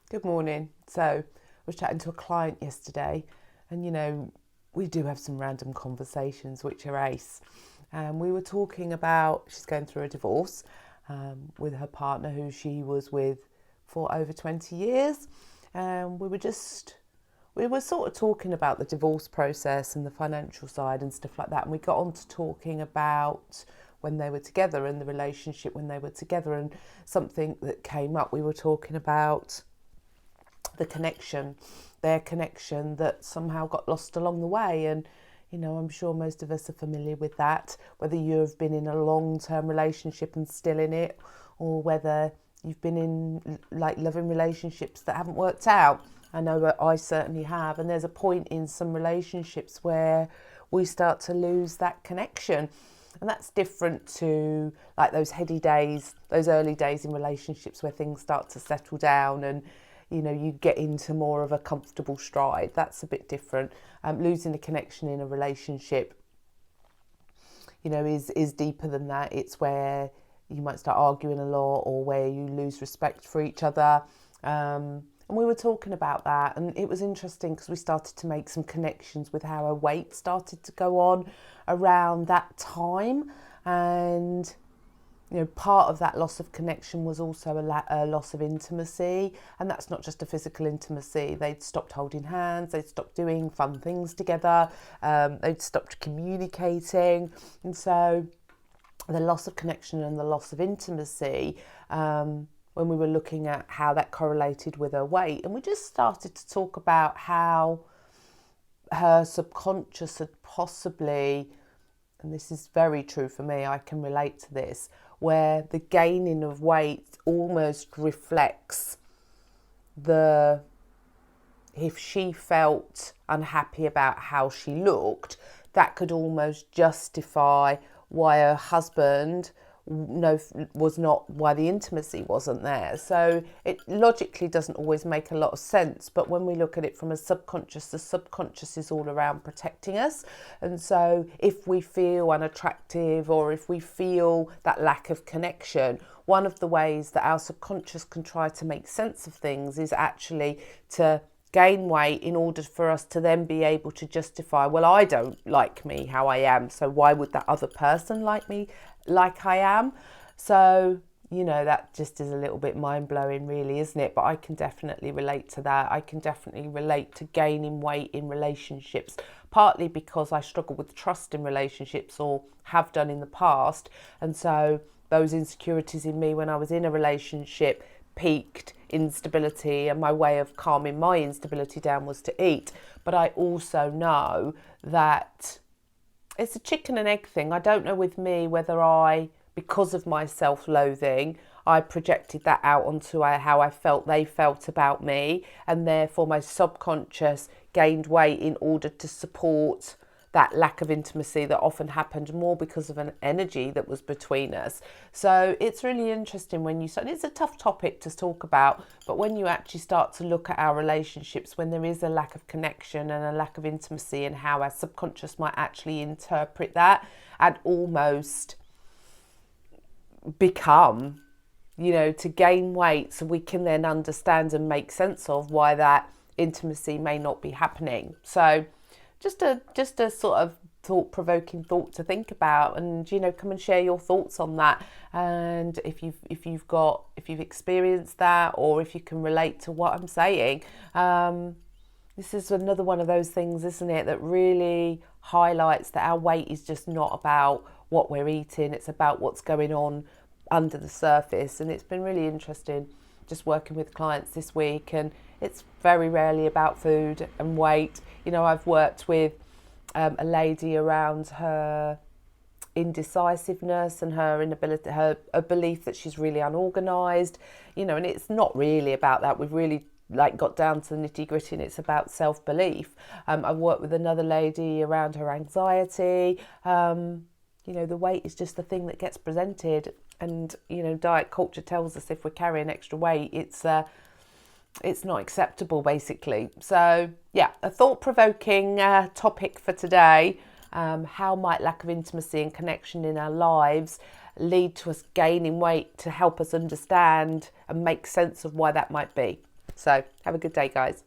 Good morning. So, I was chatting to a client yesterday, and we do have some random conversations which are ace. We were talking about she's going through a divorce with her partner who she was with for over 20 years. We were sort of talking about the divorce process and the financial side and stuff like that. And we got on to talking about when they were together and the relationship when they were together, and something that came up. We were talking about the connection, their connection that somehow got lost along the way. And, I'm sure most of us are familiar with that, whether you have been in a long-term relationship and still in it, or whether you've been in loving relationships that haven't worked out. I know that I certainly have. And there's a point in some relationships where we start to lose that connection. And that's different to like those heady days, those early days in relationships where things start to settle down and you get into more of a comfortable stride. That's a bit different. Losing a connection in a relationship, is deeper than that. It's where you might start arguing a lot, or where you lose respect for each other. And we were talking about that, and it was interesting because we started to make some connections with how her weight started to go on around that time. And part of that loss of connection was also a loss of intimacy. And that's not just a physical intimacy. They'd stopped holding hands, they'd stopped doing fun things together, they'd stopped communicating. And so the loss of connection and the loss of intimacy, when we were looking at how that correlated with her weight, and we just started to talk about how her subconscious had possibly, and this is very true for me, I can relate to this, where the gaining of weight almost reflects if she felt unhappy about how she looked, that could almost justify why her husband why the intimacy wasn't there. So it logically doesn't always make a lot of sense, but when we look at it from a subconscious, the subconscious is all around protecting us. And so if we feel unattractive, or if we feel that lack of connection, one of the ways that our subconscious can try to make sense of things is actually to gain weight in order for us to then be able to justify, well, I don't like me how I am, so why would that other person like me like I am? So, that just is a little bit mind-blowing really, isn't it? But I can definitely relate to that. I can definitely relate to gaining weight in relationships, partly because I struggle with trust in relationships, or have done in the past. And so those insecurities in me when I was in a relationship peaked instability, and my way of calming my instability down was to eat. But I also know that it's a chicken and egg thing. I don't know with me whether because of my self-loathing, I projected that out onto how I felt they felt about me, and therefore my subconscious gained weight in order to support that lack of intimacy that often happened more because of an energy that was between us. So it's really interesting when it's a tough topic to talk about, but when you actually start to look at our relationships, when there is a lack of connection and a lack of intimacy, and how our subconscious might actually interpret that and almost become, to gain weight, so we can then understand and make sense of why that intimacy may not be happening. So just a sort of thought-provoking thought to think about, and come and share your thoughts on that. And if you've experienced that, or if you can relate to what I'm saying, this is another one of those things, isn't it, that really highlights that our weight is just not about what we're eating, it's about what's going on under the surface. And it's been really interesting just working with clients this week, and it's very rarely about food and weight. I've worked with a lady around her indecisiveness and her inability, a belief that she's really unorganised, and it's not really about that. We've really got down to the nitty gritty, and it's about self-belief. I've worked with another lady around her anxiety. The weight is just the thing that gets presented, and diet culture tells us if we're carrying extra weight, it's not acceptable, basically. So yeah, a thought-provoking topic for today. How might lack of intimacy and connection in our lives lead to us gaining weight, to help us understand and make sense of why that might be? So have a good day, guys.